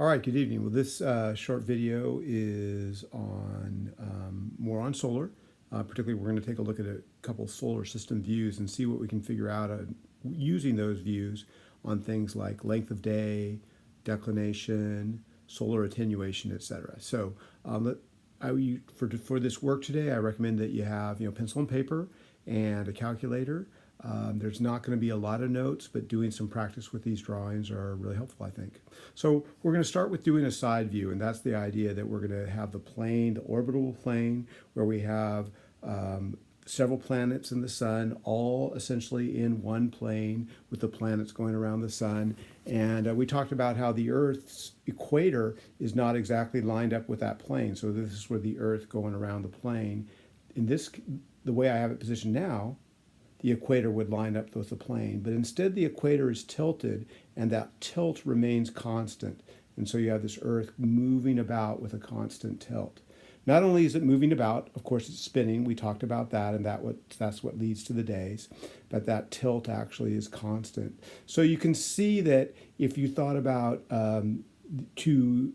All right, good evening. Well, this short video is on more on solar. Particularly, we're going to take a look at a couple solar system views and see what we can figure out using those views on things like length of day, declination, solar attenuation, etc. So, for this work today, I recommend that you have pencil and paper and a calculator. There's not going to be a lot of notes, but doing some practice with these drawings are really helpful, I think. So we're going to start with doing a side view, and that's the idea that we're going to have the plane, the orbital plane, where we have several planets and the sun, all essentially in one plane with the planets going around the sun. And we talked about how the Earth's equator is not exactly lined up with that plane. So this is where the Earth going around the plane. The way I have it positioned now, the equator would line up with the plane, but instead the equator is tilted and that tilt remains constant. And so you have this Earth moving about with a constant tilt. Not only is it moving about, of course it's spinning, we talked about that, and that's what leads to the days, but that tilt actually is constant. So you can see that if you thought about to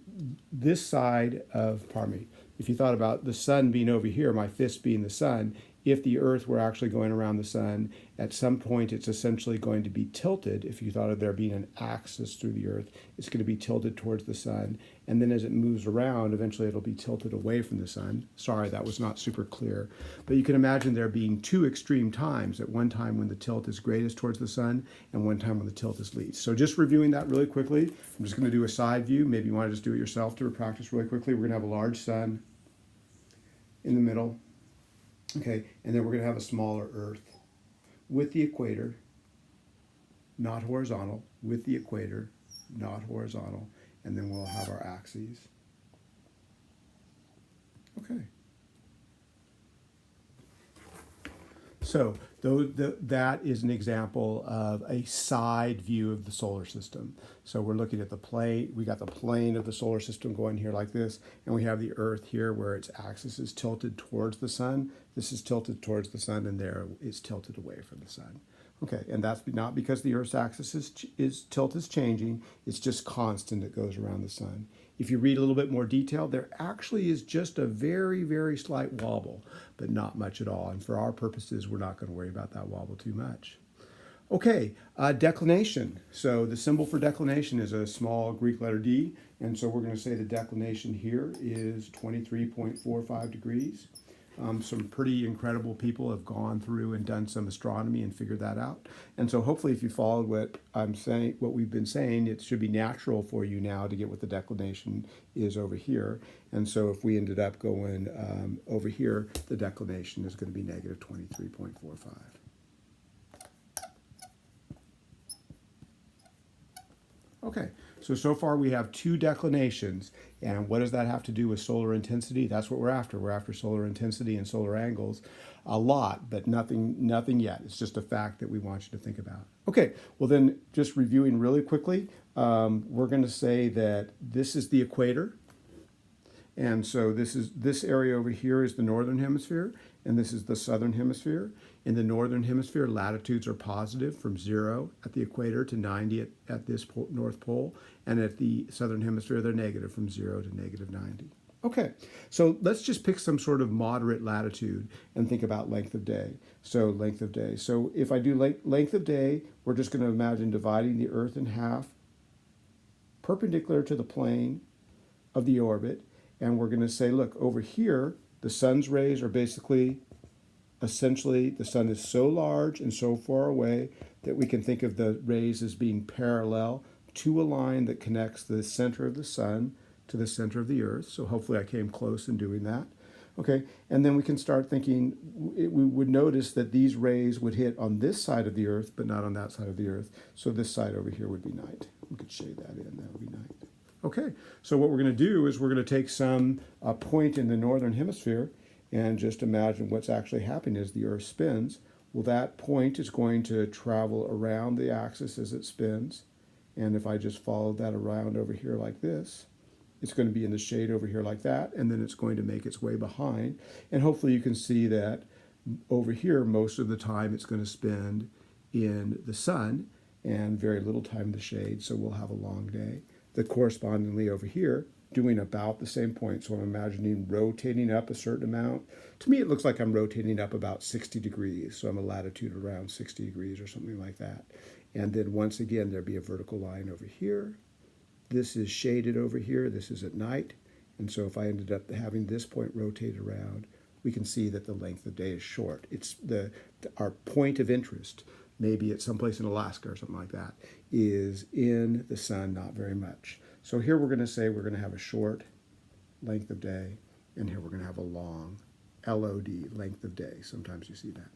this side of, pardon me, if you thought about the sun being over here, my fist being the sun, if the Earth were actually going around the sun, at some point it's essentially going to be tilted. If you thought of there being an axis through the Earth, it's going to be tilted towards the sun. And then as it moves around, eventually it'll be tilted away from the sun. Sorry, that was not super clear. But you can imagine there being two extreme times, at one time when the tilt is greatest towards the sun and one time when the tilt is least. So just reviewing that really quickly, I'm just going to do a side view. Maybe you want to just do it yourself to practice really quickly. We're going to have a large sun in the middle. Okay, and then we're going to have a smaller Earth with the equator, not horizontal, with the equator, not horizontal, and then we'll have our axes. Okay. So that is an example of a side view of the solar system. So we're looking at the plane. We got the plane of the solar system going here like this, and we have the Earth here where its axis is tilted towards the sun. This is tilted towards the sun, and there is tilted away from the sun. Okay, and that's not because the Earth's axis tilt is changing. It's just constant. It goes around the sun. If you read a little bit more detail, there actually is just a very, very slight wobble, but not much at all. And for our purposes, we're not going to worry about that wobble too much. Okay, declination. So the symbol for declination is a small Greek letter D. And so we're going to say the declination here is 23.45 degrees. Some pretty incredible people have gone through and done some astronomy and figured that out. And so hopefully if you followed what I'm saying, what we've been saying, it should be natural for you now to get what the declination is over here. And so if we ended up going over here, the declination is going to be negative 23.45. Okay, so far we have two declinations, and what does that have to do with solar intensity? That's what we're after. We're after solar intensity and solar angles a lot, but nothing yet. It's just a fact that we want you to think about. Okay, well then, just reviewing really quickly, we're going to say that this is the equator, and so this area over here is the northern hemisphere, and this is the southern hemisphere. In the northern hemisphere, latitudes are positive from 0 at the equator to 90 at this north pole, and at the southern hemisphere, they're negative from 0 to negative 90. Okay, so let's just pick some sort of moderate latitude and think about length of day. So length of day. So if I do length of day, we're just going to imagine dividing the Earth in half, perpendicular to the plane of the orbit, and we're going to say, look, over here, the sun's rays are essentially, the sun is so large and so far away that we can think of the rays as being parallel to a line that connects the center of the sun to the center of the Earth. So hopefully I came close in doing that. Okay, and then we can start thinking, we would notice that these rays would hit on this side of the Earth, but not on that side of the Earth. So this side over here would be night. We could shade that in, that would be night. Okay, so what we're going to do is we're going to take some point in the northern hemisphere and just imagine what's actually happening as the Earth spins. Well, that point is going to travel around the axis as it spins. And if I just follow that around over here like this, it's going to be in the shade over here like that, and then it's going to make its way behind. And hopefully you can see that over here, most of the time it's going to spend in the sun and very little time in the shade, so we'll have a long day. the correspondingly over here doing about the same point. So I'm imagining rotating up a certain amount. To me, it looks like I'm rotating up about 60 degrees. So I'm a latitude around 60 degrees or something like that. And then once again, there'd be a vertical line over here. This is shaded over here. This is at night. And so if I ended up having this point rotate around, we can see that the length of day is short. It's our point of interest, maybe at someplace in Alaska or something like that, is in the sun, not very much. So here we're going to say we're going to have a short length of day, and here we're going to have a long LOD, length of day. Sometimes you see that.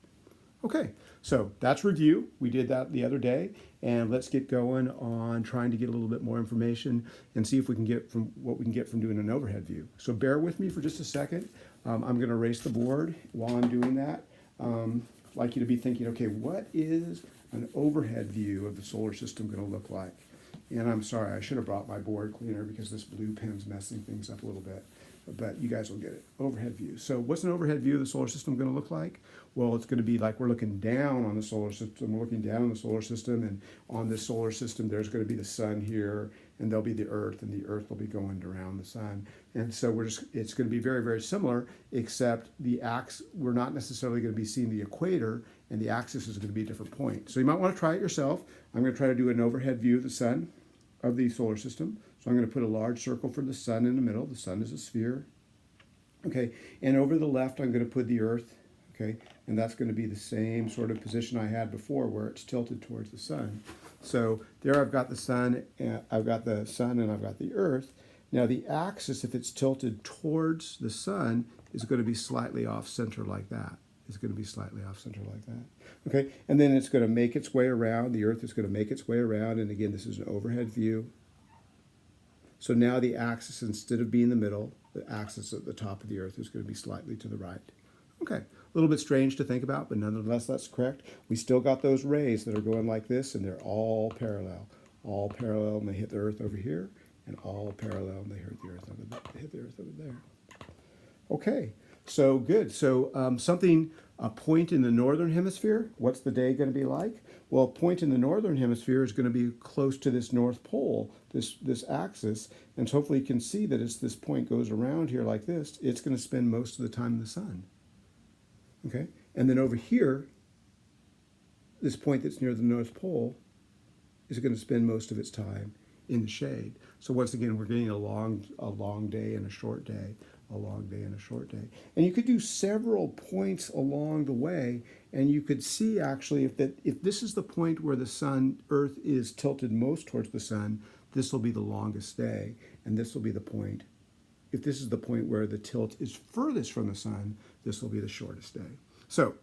Okay, so that's review. We did that the other day, and let's get going on trying to get a little bit more information and see if we can get from what we can get from doing an overhead view. So bear with me for just a second. I'm going to erase the board while I'm doing that. I'd like you to be thinking, okay, what is an overhead view of the solar system going to look like? And I'm sorry, I should have brought my board cleaner because this blue pen's messing things up a little bit. But you guys will get it. Overhead view. So what's an overhead view of the solar system going to look like? Well, it's going to be like we're looking down on the solar system. We're looking down on the solar system, and on this solar system, there's going to be the sun here, and there'll be the Earth, and the Earth will be going around the sun. And so it's going to be very, very similar, except the axis, we're not necessarily going to be seeing the equator, and the axis is going to be a different point. So you might want to try it yourself. I'm going to try to do an overhead view of the sun, of the solar system. So I'm going to put a large circle for the sun in the middle. The sun is a sphere. Okay, and over the left, I'm going to put the Earth. Okay, and that's going to be the same sort of position I had before, where it's tilted towards the sun. So there I've got the sun, and I've got the Earth. Now the axis, if it's tilted towards the sun, is going to be slightly off center like that. It's going to be slightly off center like that. Okay, and then it's going to make its way around. The Earth is going to make its way around, and again, this is an overhead view. So now the axis, instead of being the middle, the axis at the top of the Earth is going to be slightly to the right. Okay, a little bit strange to think about, but nonetheless, that's correct. We still got those rays that are going like this, and they're all parallel. All parallel, and they hit the Earth over here, and all parallel, and they hit the Earth over there. Okay, so good. So a point in the northern hemisphere, what's the day going to be like? Well, a point in the northern hemisphere is going to be close to this North Pole, this axis, and so hopefully you can see that as this point goes around here like this, it's going to spend most of the time in the sun. Okay, and then over here, this point that's near the North Pole is going to spend most of its time in the shade. So once again, we're getting a long day and a short day, a long day and a short day. And you could do several points along the way, and you could see actually if this is the point where the Earth is tilted most towards the sun, this will be the longest day, and this will be the point. If this is the point where the tilt is furthest from the sun, this will be the shortest day. So,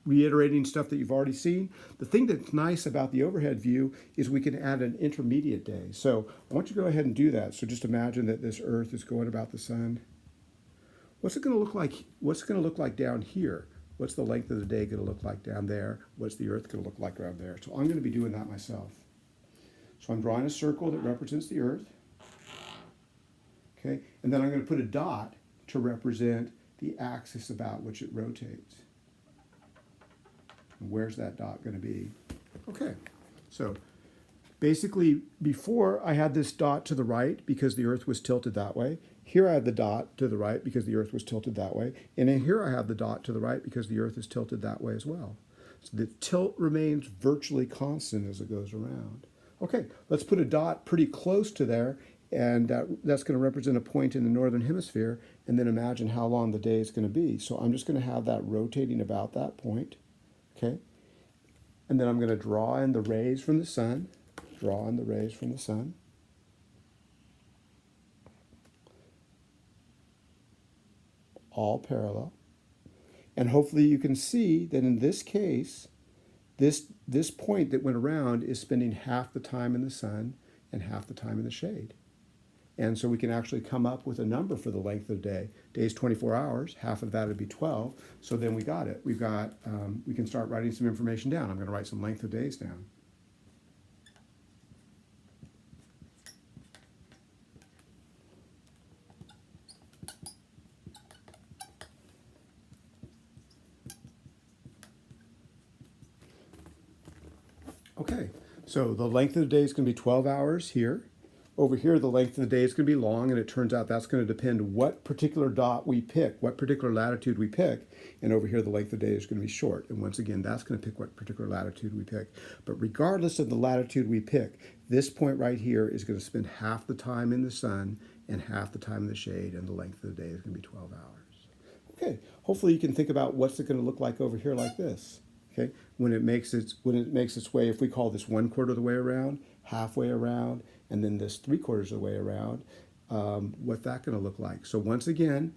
reiterating stuff that you've already seen, the thing that's nice about the overhead view is we can add an intermediate day. So I want you to go ahead and do that. So just imagine that this Earth is going about the sun. What's it going to look like? What's it going to look like down here? What's the length of the day going to look like down there? What's the Earth going to look like around there? So I'm going to be doing that myself. So I'm drawing a circle that represents the Earth. Okay, and then I'm going to put a dot to represent the axis about which it rotates. And where's that dot going to be? Okay, so basically before I had this dot to the right because the Earth was tilted that way. Here I have the dot to the right because the Earth was tilted that way. And then here I have the dot to the right because the Earth is tilted that way as well. So the tilt remains virtually constant as it goes around. Okay, let's put a dot pretty close to there, and that's going to represent a point in the northern hemisphere, and then imagine how long the day is going to be. So I'm just going to have that rotating about that point, okay? And then I'm going to draw in the rays from the sun, all parallel. And hopefully you can see that in this case, this point that went around is spending half the time in the sun and half the time in the shade. And so we can actually come up with a number for the length of the day. Day's 24 hours, half of that would be 12. So then we got it. We can start writing some information down. I'm going to write some length of days down. Okay, so the length of the day is going to be 12 hours here. over here, the length of the day is going to be long, and it turns out that's going to depend what particular dot we pick, what particular latitude we pick, and over here the length of the day is going to be short. And once again, that's going to pick what particular latitude we pick. But regardless of the latitude we pick, this point right here is going to spend half the time in the sun and half the time in the shade, and the length of the day is going to be 12 hours. Okay, hopefully you can think about what's it going to look like over here like this. Okay, when it makes its way, if we call this 1/4 of the way around, halfway around, and then this 3/4 of the way around, what's that going to look like? So once again,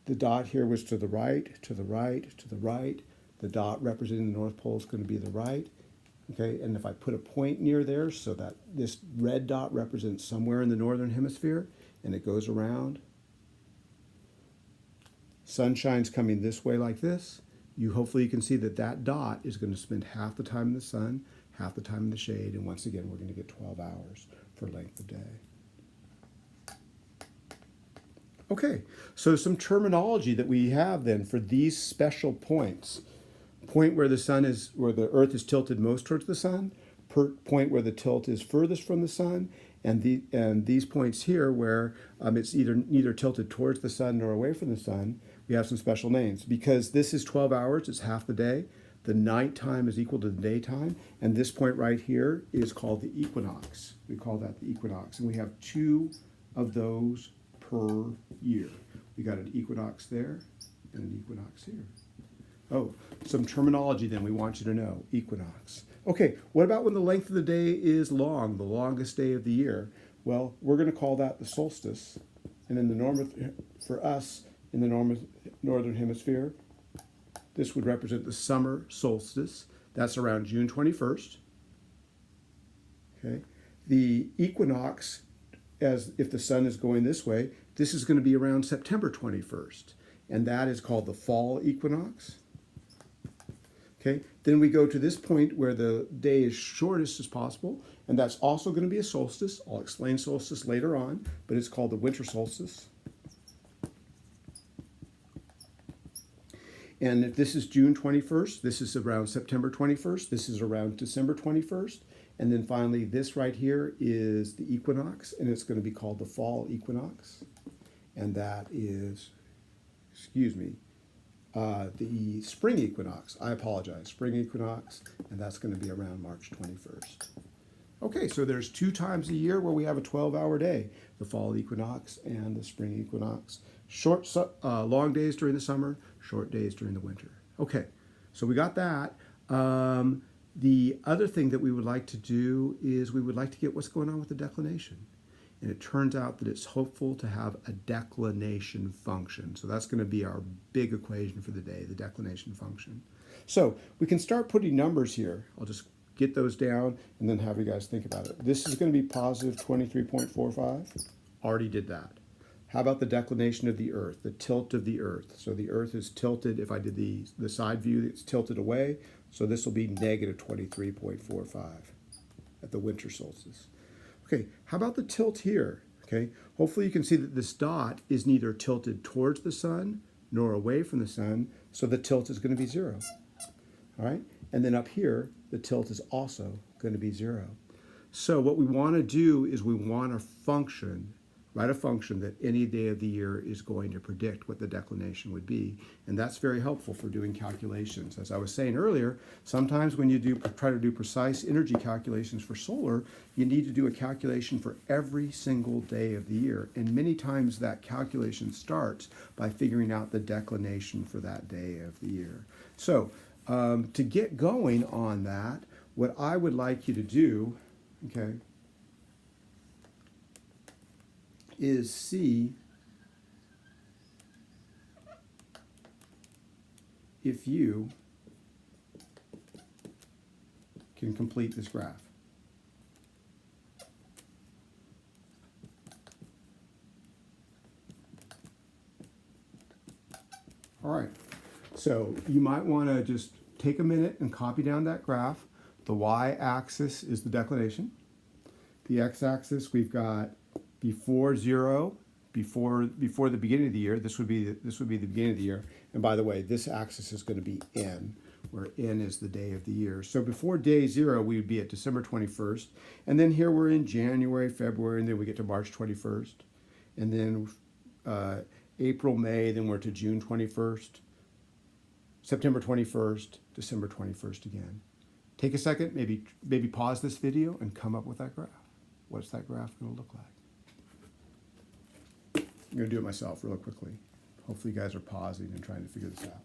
the dot here was to the right, to the right, to the right. The dot representing the North Pole is going to be the right. Okay, and if I put a point near there so that this red dot represents somewhere in the northern hemisphere, and it goes around, sunshine's coming this way like this. Hopefully you can see that that dot is going to spend half the time in the sun, half the time in the shade, and once again we're going to get 12 hours for length of day. Okay, so some terminology that we have then for these special points. Point where the Earth is tilted most towards the sun, point where the tilt is furthest from the sun, and these points here where it's neither tilted towards the sun nor away from the sun, we have some special names. Because this is 12 hours, it's half the day, the nighttime is equal to the daytime, and this point right here is called the equinox. We call that the equinox, and we have 2 of those per year. We got an equinox there and an equinox here. Oh, some terminology then we want you to know. Equinox. Okay, what about when the length of the day is long, the longest day of the year? Well, we're going to call that the solstice. And in the for us in the northern hemisphere, this would represent the summer solstice. That's around June 21st. Okay, the equinox, as if the sun is going this way, this is going to be around September 21st, and that is called the fall equinox. Okay, then we go to this point where the day is shortest as possible, and that's also going to be a solstice. I'll explain solstice later on, but it's called the winter solstice. And if this is June 21st, this is around September 21st, this is around December 21st, and then finally this right here is the equinox, and it's going to be called the fall equinox, and that is, the spring equinox. I apologize, spring equinox, and that's going to be around March 21st. Okay, so there's 2 times a year where we have a 12-hour day, the fall equinox and the spring equinox. Long days during the summer, short days during the winter. Okay, so we got that. The other thing that we would like to do is we would like to get what's going on with the declination. And it turns out that it's hopeful to have a declination function. So that's going to be our big equation for the day, the declination function. So we can start putting numbers here. I'll just get those down and then have you guys think about it. This is going to be positive 23.45. Already did that. How about the declination of the Earth, the tilt of the Earth? So the Earth is tilted. If I did the side view, it's tilted away. So this will be negative 23.45 at the winter solstice. Okay, how about the tilt here? Okay, hopefully you can see that this dot is neither tilted towards the sun nor away from the sun, so the tilt is going to be 0. All right, and then up here, the tilt is also going to be 0. So what we want to do is we want a function, write a function that any day of the year is going to predict what the declination would be. And that's very helpful for doing calculations. As I was saying earlier, sometimes when you try to do precise energy calculations for solar, you need to do a calculation for every single day of the year. And many times that calculation starts by figuring out the declination for that day of the year. So to get going on that, what I would like you to do, okay, is see if you can complete this graph. All right, so you might want to just take a minute and copy down that graph. The y-axis is the declination. The x-axis, we've got before 0, before the beginning of the year. This would be the beginning of the year. And by the way, this axis is going to be n. where N is the day of the year. So before day 0, we would be at December 21st. And then here we're in January, February, and then we get to March 21st. And then April, May, then we're to June 21st, September 21st, December 21st again. Take a second, maybe pause this video and come up with that graph. What's that graph going to look like? I'm going to do it myself real quickly. Hopefully you guys are pausing and trying to figure this out.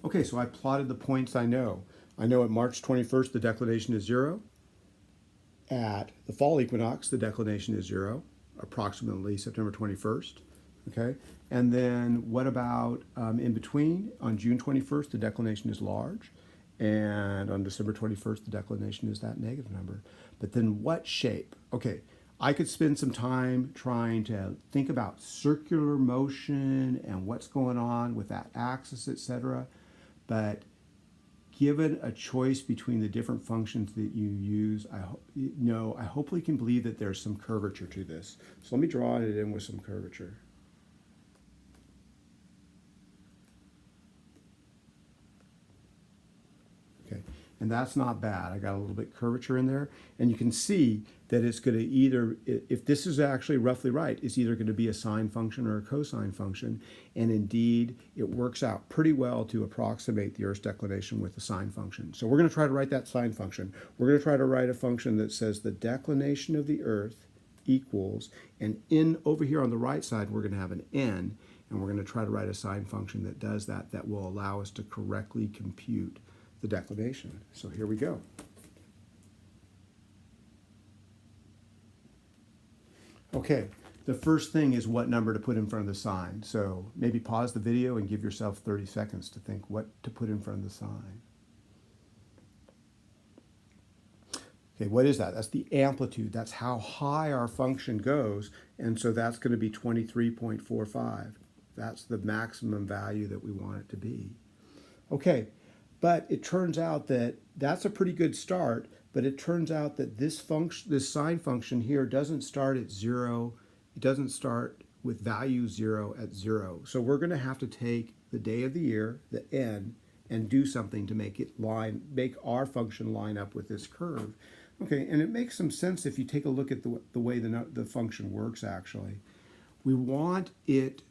Okay, so I plotted the points I know. I know at March 21st the declination is 0. At the fall equinox the declination is 0, approximately September 21st. Okay, and then what about in between? On June 21st the declination is large, and on December 21st the declination is that negative number. But then what shape? Okay, I could spend some time trying to think about circular motion and what's going on with that axis, etc. But given a choice between the different functions that you use, I hopefully can believe that there's some curvature to this. So let me draw it in with some curvature. Okay, and that's not bad. I got a little bit curvature in there, and you can see that it's going to either, if this is actually roughly right, it's either going to be a sine function or a cosine function, and indeed it works out pretty well to approximate the Earth's declination with the sine function. So we're going to try to write that sine function. We're going to try to write a function that says the declination of the Earth equals, and in over here on the right side we're going to have an n, and we're going to try to write a sine function that does that, that will allow us to correctly compute the declination. So here we go. Okay, the first thing is what number to put in front of the sine. So maybe pause the video and give yourself 30 seconds to think what to put in front of the sine. Okay, what is that? That's the amplitude. That's how high our function goes. And so that's going to be 23.45. That's the maximum value that we want it to be. Okay, but it turns out that that's a pretty good start, but it turns out that this function, this sine function here doesn't start at 0. It doesn't start with value 0 at 0. So we're going to have to take the day of the year, the n, and do something to make our function line up with this curve. Okay, and it makes some sense if you take a look at the way the function works actually. We want it,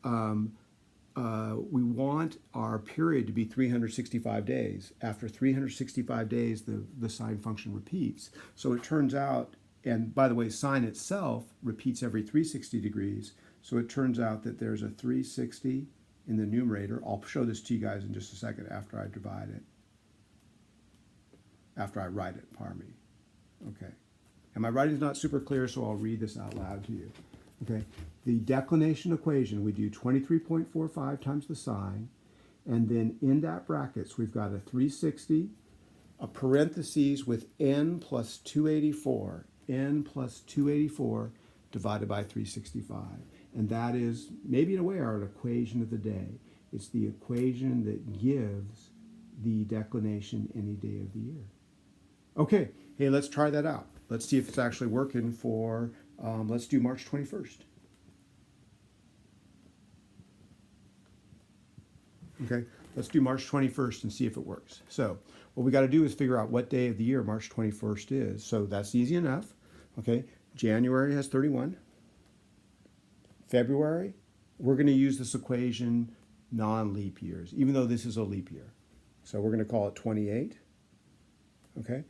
we want our period to be 365 days. After 365 days, the sine function repeats. So it turns out, and by the way, sine itself repeats every 360 degrees. So it turns out that there's a 360 in the numerator. I'll show this to you guys in just a second after I divide it. After I write it, pardon me. Okay. And my writing's not super clear, so I'll read this out loud to you. Okay. The declination equation, we do 23.45 times the sine, and then in that brackets, we've got a 360, a parentheses with n plus 284, n plus 284 divided by 365. And that is, maybe in a way, our equation of the day. It's the equation that gives the declination any day of the year. Okay, hey, let's try that out. Let's see if it's actually working for, let's do March 21st. Okay, let's do March 21st and see if it works. So what we got to do is figure out what day of the year March 21st is. So that's easy enough. Okay, January has 31. February, we're going to use this equation non-leap years, even though this is a leap year. So we're going to call it 28. Okay,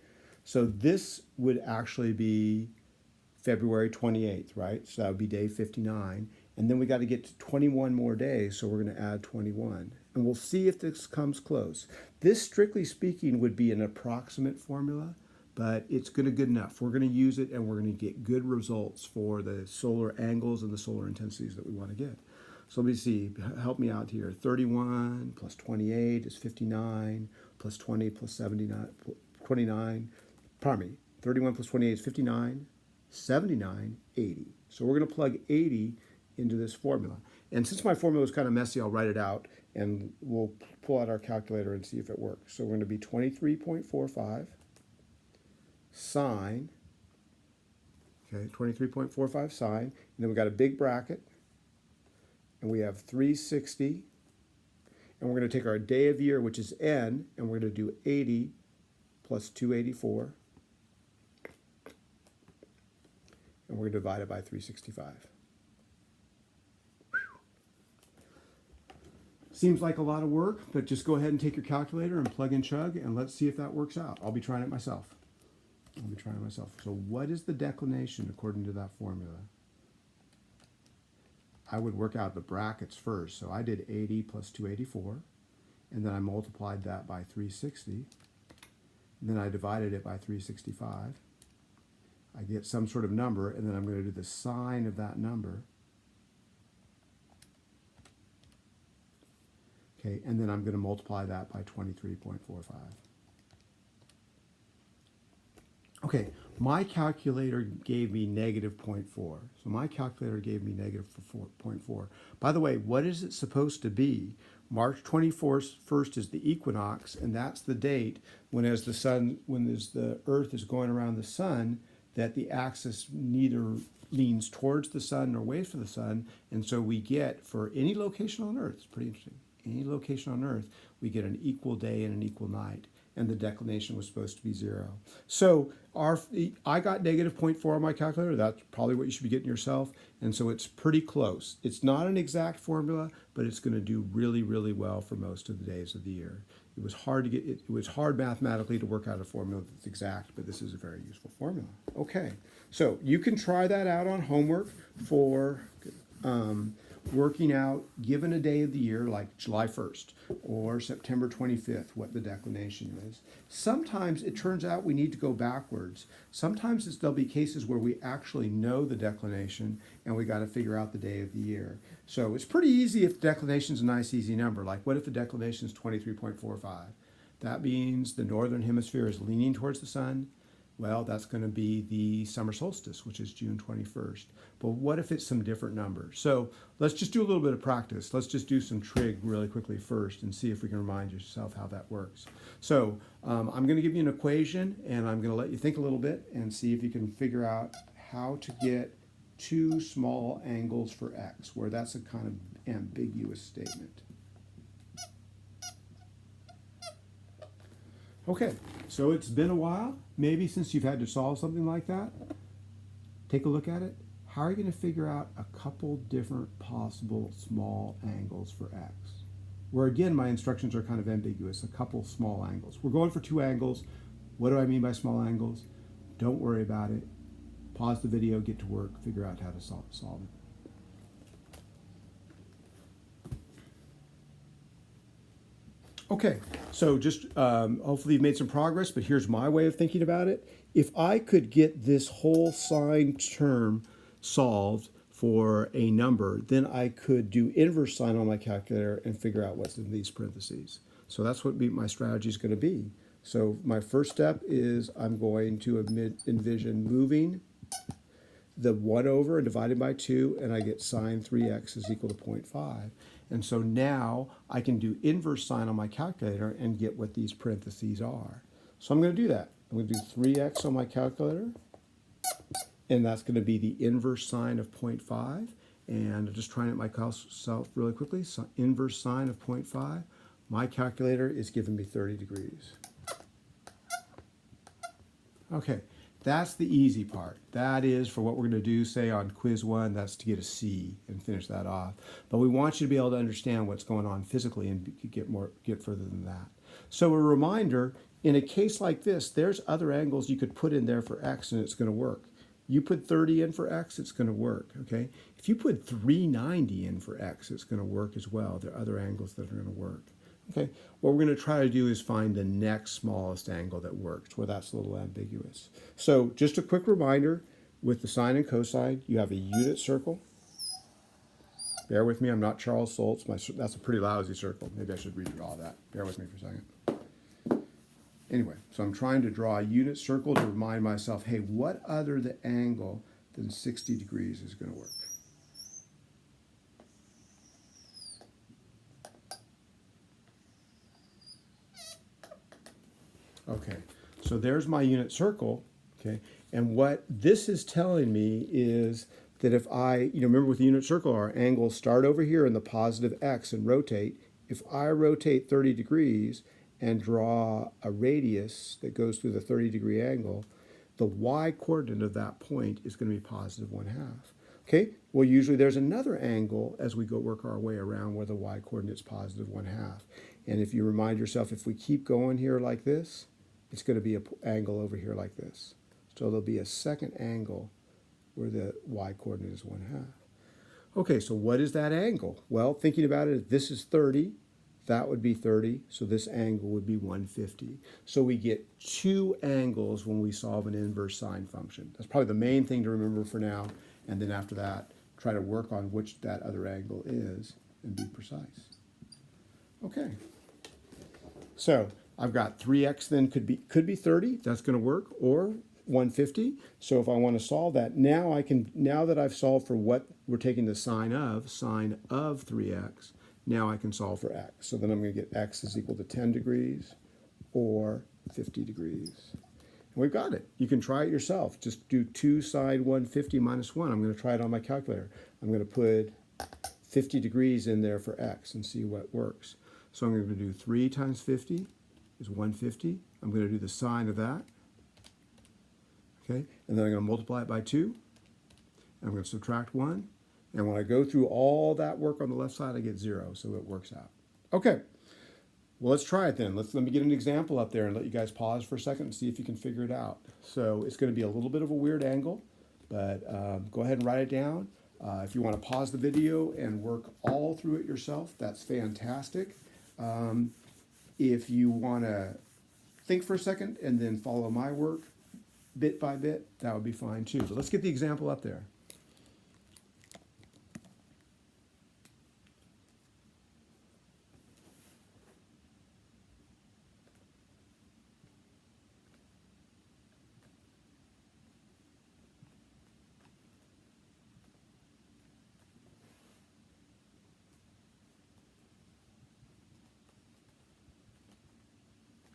so this would actually be February 28th, right? So that would be day 59. And then we got to get to 21 more days, so we're going to add 21. And we'll see if this comes close. This, strictly speaking, would be an approximate formula, but it's good enough. We're going to use it, and we're going to get good results for the solar angles and the solar intensities that we want to get. So let me see. Help me out here. 31 plus 28 is 59, plus 20 plus 79, 29. Pardon me. 31 plus 28 is 59, 79, 80. So we're going to plug 80 into this formula. And since my formula is kind of messy, I'll write it out and we'll pull out our calculator and see if it works. So we're going to be 23.45 sine, okay, 23.45 sine, and then we got a big bracket, and we have 360, and we're going to take our day of year, which is n, and we're going to do 80 plus 284, and we're going to divide it by 365. Seems like a lot of work, but just go ahead and take your calculator and plug and chug, and let's see if that works out. I'll be trying it myself. So what is the declination according to that formula? I would work out the brackets first. So I did 80 plus 284, and then I multiplied that by 360, and then I divided it by 365. I get some sort of number, and then I'm going to do the sine of that number. Okay, and then I'm going to multiply that by 23.45. Okay, my calculator gave me negative 0.4. So my calculator gave me negative 0.4. By the way, what is it supposed to be? March 21st is the equinox, and that's the date when the Earth is going around the sun, that the axis neither leans towards the sun nor away from the sun, and so we get, for any location on Earth, it's pretty interesting, any location on Earth, we get an equal day and an equal night, and the declination was supposed to be 0. So I got negative 0.4 on my calculator. That's probably what you should be getting yourself, and so it's pretty close. It's not an exact formula, but it's going to do really, really well for most of the days of the year. It was hard to get. It was hard mathematically to work out a formula that's exact, but this is a very useful formula. Okay, so you can try that out on homework for working out, given a day of the year, like July 1st or September 25th, what the declination is. Sometimes it turns out we need to go backwards. Sometimes there'll be cases where we actually know the declination and we got to figure out the day of the year. So it's pretty easy if the declination is a nice, easy number. Like, what if the declination is 23.45? That means the northern hemisphere is leaning towards the sun. Well, that's going to be the summer solstice, which is June 21st. But what if it's some different number? So let's just do a little bit of practice. Let's just do some trig really quickly first and see if we can remind yourself how that works. So I'm going to give you an equation, and I'm going to let you think a little bit and see if you can figure out how to get two small angles for x, where that's a kind of ambiguous statement. Okay, so it's been a while, maybe since you've had to solve something like that. Take a look at it. How are you going to figure out a couple different possible small angles for x? Where again, my instructions are kind of ambiguous, a couple small angles. We're going for two angles. What do I mean by small angles? Don't worry about it. Pause the video, get to work, figure out how to solve it. Okay, so just hopefully you've made some progress, but here's my way of thinking about it. If I could get this whole sine term solved for a number, then I could do inverse sine on my calculator and figure out what's in these parentheses. So that's what my strategy is going to be. So my first step is I'm going to envision moving the 1 over and dividing by 2, and I get sine 3x is equal to 0.5. And so now I can do inverse sine on my calculator and get what these parentheses are. So I'm going to do that. I'm going to do 3x on my calculator, and that's going to be the inverse sine of 0.5. And I'm just trying it myself really quickly. So inverse sine of 0.5. My calculator is giving me 30 degrees. Okay. That's the easy part. That is for what we're going to do, say, on quiz 1, that's to get a C and finish that off. But we want you to be able to understand what's going on physically and get further than that. So a reminder, in a case like this, there's other angles you could put in there for x and it's going to work. You put 30 in for x, it's going to work, okay? If you put 390 in for x, it's going to work as well. There are other angles that are going to work. Okay, what we're going to try to do is find the next smallest angle that works, where that's a little ambiguous. So just a quick reminder, with the sine and cosine, you have a unit circle. Bear with me, I'm not Charles Schulz. That's a pretty lousy circle. Maybe I should redraw that. Bear with me for a second. Anyway, so I'm trying to draw a unit circle to remind myself, hey, what other the angle than 60 degrees is going to work? Okay, so there's my unit circle, okay? And what this is telling me is that if I, remember with the unit circle, our angles start over here in the positive x and rotate. If I rotate 30 degrees and draw a radius that goes through the 30-degree angle, the y coordinate of that point is going to be positive 1/2. Okay, well, usually there's another angle as we go work our way around where the y coordinate is positive 1/2. And if you remind yourself, if we keep going here like this, it's going to be an angle over here like this. So there'll be a second angle where the y coordinate is 1/2. Okay, so what is that angle? Well, thinking about it, if this is 30, that would be 30, so this angle would be 150. So we get two angles when we solve an inverse sine function. That's probably the main thing to remember for now, and then after that, try to work on which that other angle is and be precise. Okay, so I've got 3x then could be 30, that's going to work, or 150. So if I want to solve that, now that I've solved for what we're taking the sine of 3x, now I can solve for x. So then I'm going to get x is equal to 10 degrees or 50 degrees. And we've got it. You can try it yourself. Just do 2 sine 150 minus 1. I'm going to try it on my calculator. I'm going to put 50 degrees in there for x and see what works. So I'm going to do 3 times 50 is 150. I'm going to do the sine of that. Okay, and then I'm going to multiply it by 2. And I'm going to subtract 1. And when I go through all that work on the left side, I get 0, so it works out. Okay, well, let's try it then. Let me get an example up there and let you guys pause for a second and see if you can figure it out. So it's going to be a little bit of a weird angle, but go ahead and write it down. If you want to pause the video and work all through it yourself, that's fantastic. If you want to think for a second and then follow my work bit by bit, that would be fine too. But let's get the example up there.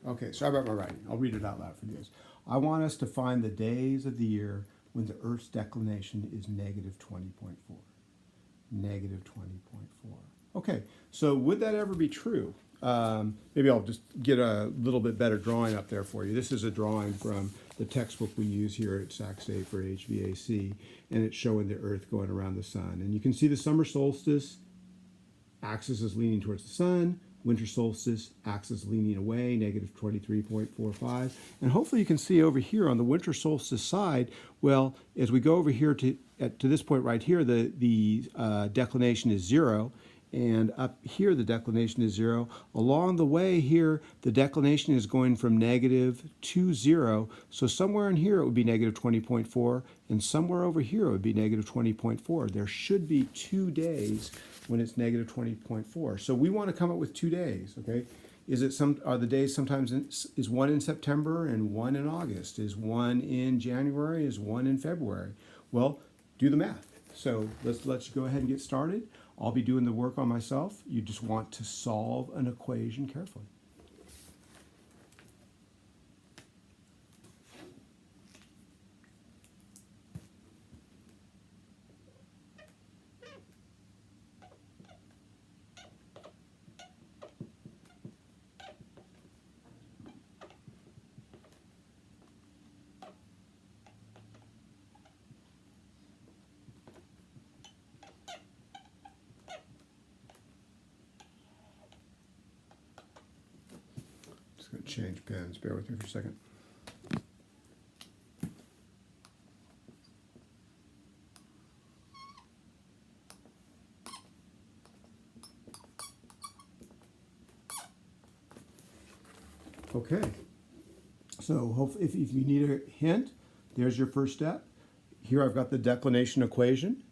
Okay, sorry about my writing. I'll read it out loud for you guys. I want us to find the days of the year when the Earth's declination is negative 20.4. Negative 20.4. Okay, so would that ever be true? Maybe I'll just get a little bit better drawing up there for you. This is a drawing from the textbook we use here at Sac State for HVAC, and it's showing the Earth going around the sun. And you can see the summer solstice, axis is leaning towards the sun. Winter solstice, axis leaning away, negative 23.45. And hopefully you can see over here on the winter solstice side, well, as we go over here to this point right here, the declination is 0. And up here, the declination is 0. Along the way here, the declination is going from negative to 0. So somewhere in here, it would be negative 20.4. And somewhere over here, it would be negative 20.4. There should be 2 days when it's negative 20.4. So we want to come up with 2 days, okay? Are the days sometimes, is one in September and one in August? Is one in January? Is one in February? Well, do the math. So let's go ahead and get started. I'll be doing the work on myself. You just want to solve an equation carefully. Just going to change pens. Bear with me for a second. Okay, so if you need a hint, there's your first step. Here I've got the declination equation,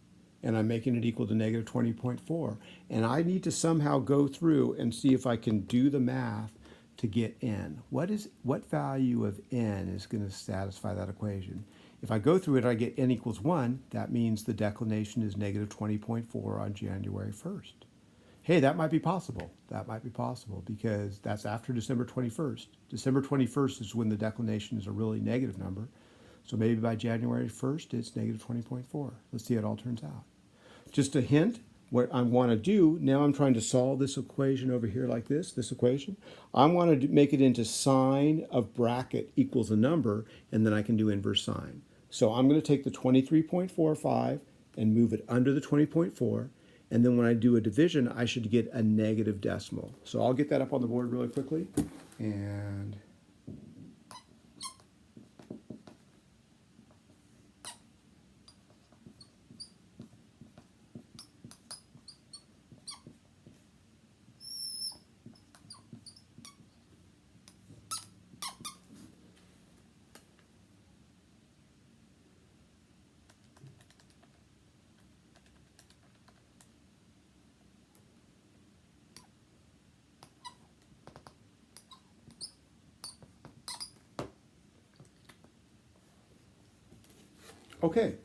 and I'm making it equal to negative 20.4. And I need to somehow go through and see if I can do the math to get n. What value of n is going to satisfy that equation? If I go through it, I get n equals 1. That means the declination is negative 20.4 on January 1st. hey, that might be possible. That might be possible because that's after December 21st. December 21st is when the declination is a really negative number. So maybe by January 1st, it's negative 20.4. Let's see how it all turns out. Just a hint, what I want to do, now I'm trying to solve this equation over here like this equation. I want to make it into sine of bracket equals a number, and then I can do inverse sine. So I'm going to take the 23.45 and move it under the 20.4. And then when I do a division, I should get a negative decimal. So I'll get that up on the board really quickly. And okay,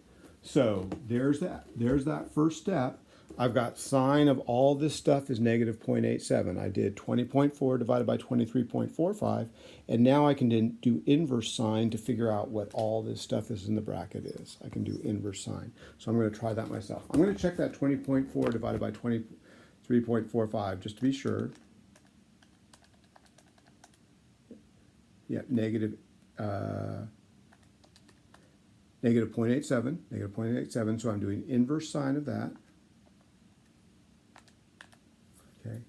so there's that first step. I've got sine of all this stuff is negative 0.87. I did 20.4 divided by 23.45, and now I can do inverse sine to figure out what all this stuff is in the bracket is. I can do inverse sine. So I'm going to try that myself. I'm going to check that 20.4 divided by 23.45 just to be sure. Yeah, negative 0.87, so I'm doing inverse sine of that. Okay,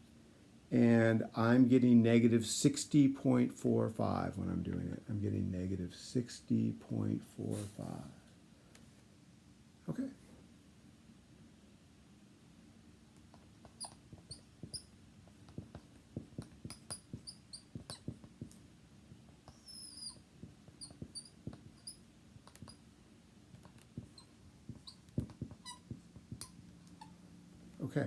and I'm getting negative 60.45 when I'm doing it. I'm getting negative 60.45. Okay. Okay,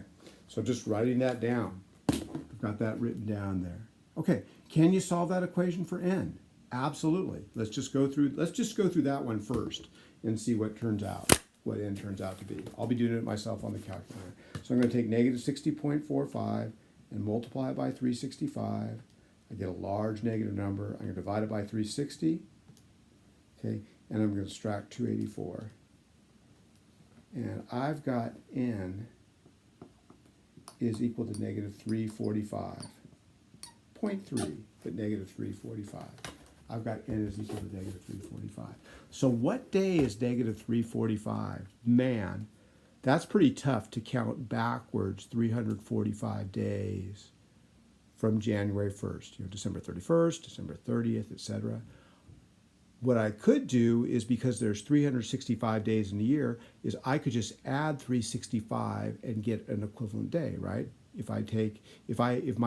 so just writing that down. I've got that written down there. Okay, can you solve that equation for n? Absolutely. Let's just go through that one first and see what n turns out to be. I'll be doing it myself on the calculator. So I'm going to take negative 60.45 and multiply it by 365. I get a large negative number. I'm going to divide it by 360. Okay, and I'm going to subtract 284. And I've got n is equal to negative 345. 0.3, but negative 345. I've got n is equal to negative 345. So what day is negative 345? Man, that's pretty tough to count backwards 345 days from January 1st. You know, December 31st, December 30th, etc. What I could do is, because there's 365 days in a year, is I could just add 365 and get an equivalent day, right? If my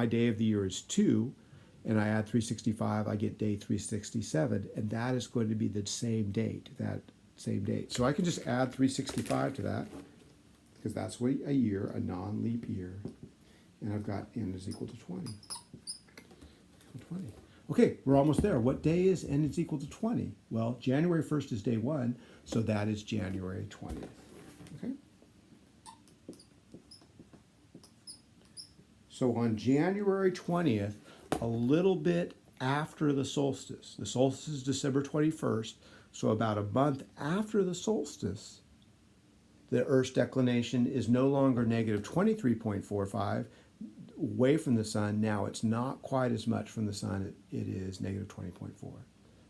day of the year is 2 and I add 365, I get day 367, and that is going to be the same date, So I can just add 365 to that, because that's what a year, a non-leap year. And I've got n is equal to 20. 20. Okay, we're almost there. What day is n is equal to 20? Well, January 1st is day 1, so that is January 20th. Okay? So on January 20th, a little bit after the solstice is December 21st, so about a month after the solstice, the Earth's declination is no longer negative 23.45, away from the sun. Now it's not quite as much from the sun. It is negative 20.4.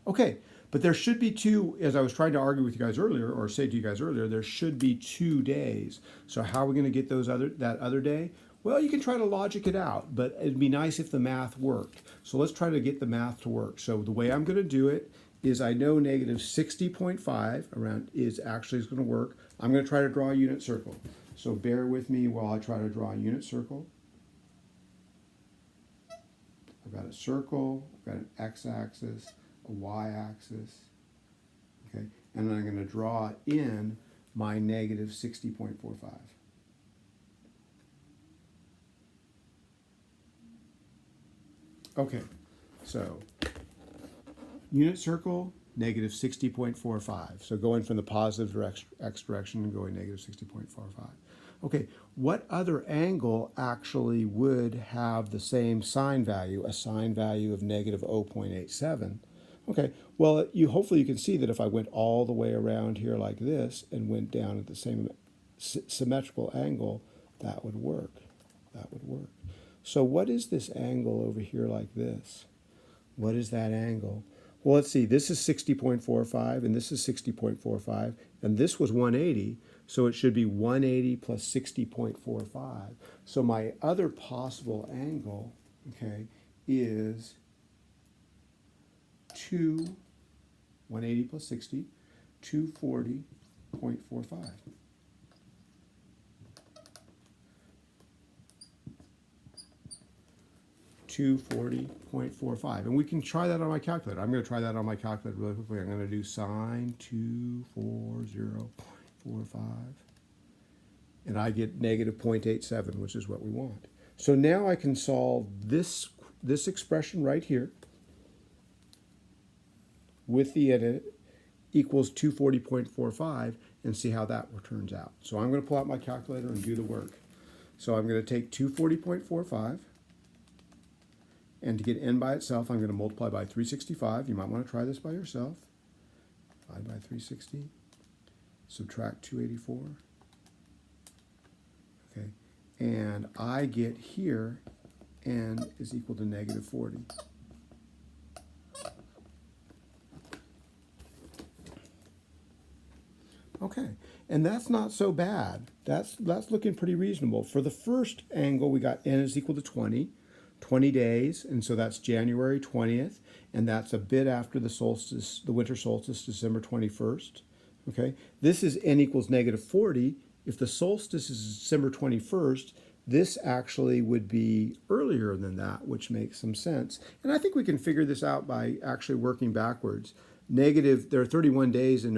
Okay, but there should be two, as I was trying to argue with you guys earlier, or say to you guys earlier, there should be 2 days. So how are we going to get that other day? Well, you can try to logic it out, but it'd be nice if the math worked. So let's try to get the math to work. So the way I'm going to do it is, I know negative 60.5 around is going to work. I'm going to try to draw a unit circle. So bear with me while I try to draw a unit circle. I've got a circle, I've got an x-axis, a y-axis, okay, and I'm going to draw in my negative 60.45. Okay, so unit circle, negative 60.45. So going from the positive x direction and going negative 60.45. Okay, what other angle actually would have the same sine value, a sine value of negative 0.87? Okay, well, hopefully you can see that if I went all the way around here like this and went down at the same symmetrical angle, that would work. That would work. So what is this angle over here like this? What is that angle? Well, let's see. This is 60.45 and this is 60.45 and this was 180. So it should be 180 plus 60.45. So my other possible angle, okay, is 180 plus 60, 240.45. $240.45. And we can try that on my calculator. I'm going to try that on my calculator really quickly. I'm going to do sine 240.45. And I get negative 0.87, which is what we want. So now I can solve this expression right here with the edit equals 240.45 and see how that turns out. So I'm going to pull out my calculator and do the work. So I'm going to take 240.45. And to get n by itself, I'm going to multiply by 365. You might want to try this by yourself. Divide by 360. Subtract 284. Okay. And I get here n is equal to negative 40. Okay. And that's not so bad. That's looking pretty reasonable. For the first angle, we got n is equal to 20 days, and so that's January 20th, and that's a bit after the solstice, the winter solstice, December 21st. Okay, this is n equals negative 40. If the solstice is December 21st, this actually would be earlier than that, which makes some sense. And I think we can figure this out by actually working backwards. There are 31 days in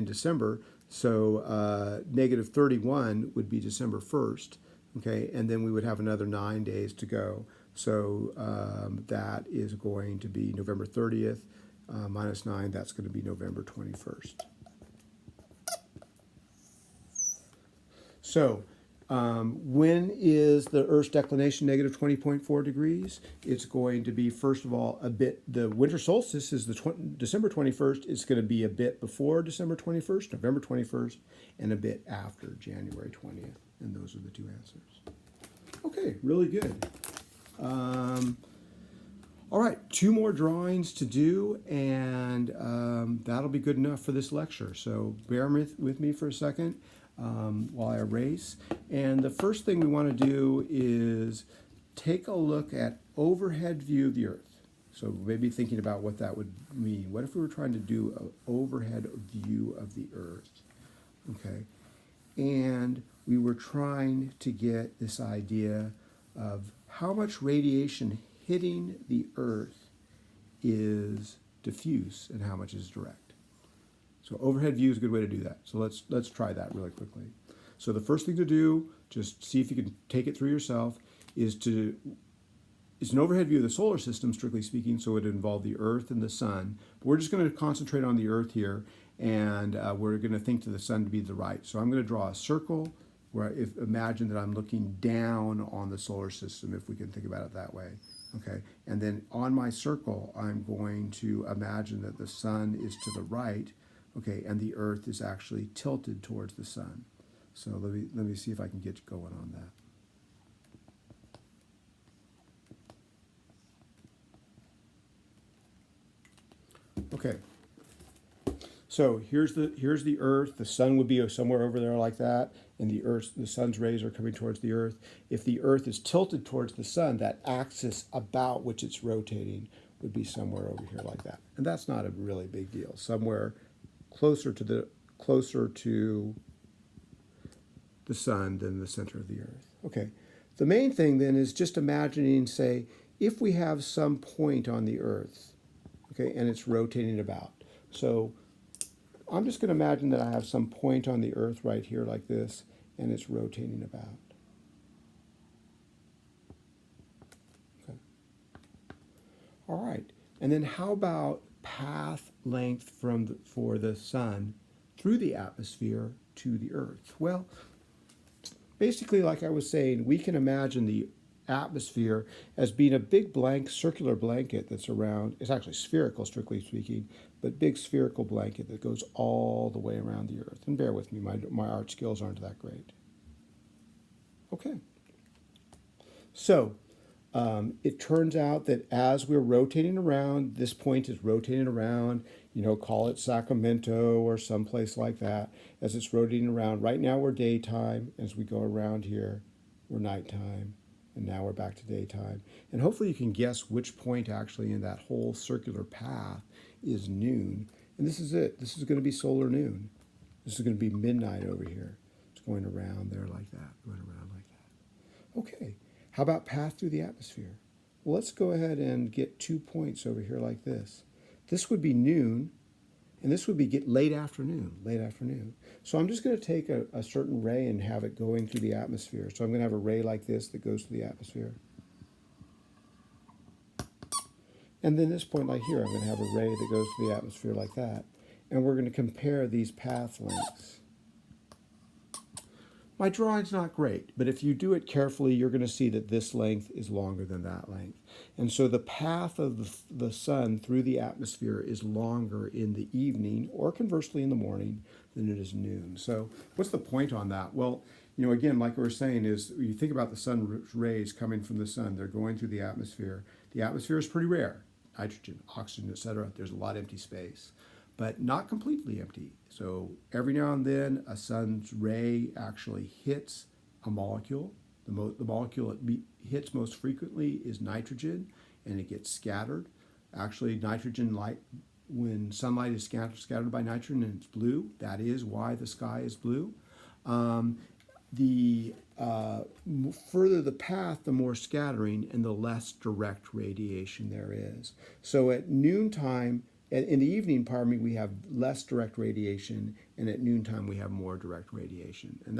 December, so negative 31 would be December 1st. Okay, and then we would have another 9 days to go. So that is going to be November 30th minus 9. That's going to be November 21st. So when is the Earth's declination negative 20.4 degrees? It's going to be, first of all, the winter solstice is December 21st. It's going to be a bit before December 21st, November 21st, and a bit after January 20th. And those are the two answers. Okay, really good. All right, 2 more drawings to do, and that'll be good enough for this lecture. So bear with me for a second while I erase. And the first thing we want to do is take a look at overhead view of the Earth. So maybe thinking about what that would mean. What if we were trying to do an overhead view of the Earth? Okay, and we were trying to get this idea of how much radiation hitting the Earth is diffuse and how much is direct. So overhead view is a good way to do that. So let's try that really quickly. So the first thing to do, just see if you can take it through yourself, it's an overhead view of the solar system, strictly speaking, so it would involve the Earth and the Sun. But we're just going to concentrate on the Earth here, and we're going to think to the Sun to be the right. So I'm going to draw a circle where imagine that I'm looking down on the solar system, if we can think about it that way. Okay, and then on my circle, I'm going to imagine that the Sun is to the right, okay, and the Earth is actually tilted towards the Sun. So let me see if I can get going on that. Okay. So here's the Earth. The Sun would be somewhere over there like that, and the Sun's rays are coming towards the Earth. If the Earth is tilted towards the Sun, that axis about which it's rotating would be somewhere over here like that. And that's not a really big deal. Somewhere closer to the Sun than the center of the Earth. Okay. The main thing then is just imagining, say, if we have some point on the Earth, okay, and it's rotating about. So I'm just going to imagine that I have some point on the Earth right here like this, and it's rotating about. Okay. All right. And then how about path length for the Sun through the atmosphere to the Earth? Well, Basically, like I was saying, we can imagine the atmosphere as being a big blank circular blanket that's around, it's actually spherical, strictly speaking, but big spherical blanket that goes all the way around the Earth. And bear with me, my art skills aren't that great. Okay. So it turns out that as we're rotating around, this point is rotating around, call it Sacramento or someplace like that, as it's rotating around. Right now we're daytime. As we go around here, we're nighttime. And now we're back to daytime. And hopefully you can guess which point actually in that whole circular path is noon. And this is it. This is going to be solar noon. This is going to be midnight over here. It's going around there like that, going around like that. Okay. How about path through the atmosphere? Well, let's go ahead and get 2 points over here like this. This would be noon, and this would be late afternoon, late afternoon. So I'm just going to take a certain ray and have it going through the atmosphere. So I'm going to have a ray like this that goes through the atmosphere. And then this point like here, I'm going to have a ray that goes through the atmosphere like that. And we're going to compare these path lengths. My drawing's not great, but if you do it carefully, you're going to see that this length is longer than that length. And so the path of the sun through the atmosphere is longer in the evening, or conversely in the morning, than it is noon. So what's the point on that? Well, again, like we were saying, is you think about the sun's rays coming from the sun, they're going through the atmosphere. The atmosphere is pretty rare. Nitrogen, oxygen, etc. There's a lot of empty space, but not completely empty. So every now and then a sun's ray actually hits a molecule. The molecule it hits most frequently is nitrogen, and it gets scattered. Actually, nitrogen light, when sunlight is scattered by nitrogen and it's blue, that is why the sky is blue. The further the path, the more scattering and the less direct radiation there is. So at noontime, in the evening, we have less direct radiation, and at noontime we have more direct radiation. And